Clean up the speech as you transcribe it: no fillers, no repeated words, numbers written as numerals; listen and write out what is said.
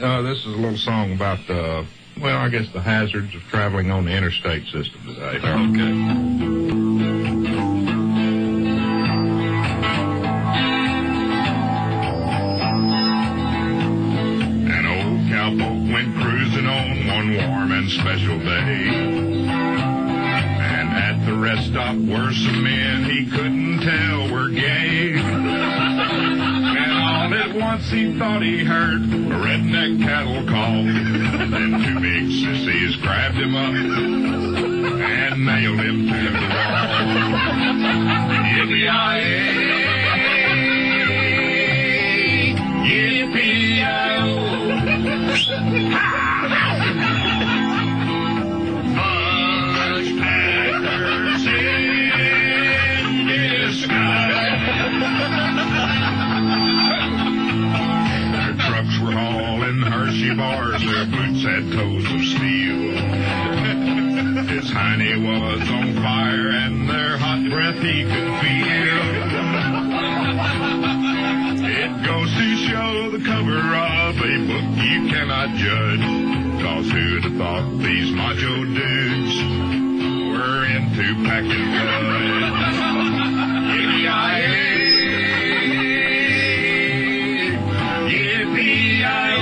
This is a little song about the, well, I guess the hazards of traveling on the interstate system today. Okay. An old cowpoke went cruising on one warm and special day. And at the rest stop were some men he couldn't tell were gay. And all at once he thought he heard a redneck cattle call. Then two big sissies grabbed him up and nailed him to the wall. Yippee-yi-yay, yippee-yi-yo. Fudge packers in disguise. Their trucks were hauling Hershey bars, their boots had toes of steel. His hiney was on fire and their hot breath he could feel. It goes to show the cover of a book you cannot judge, 'cause who'd have thought these macho dudes were into packing fudge? Yippee-yi-yay, yippee-yi-yo.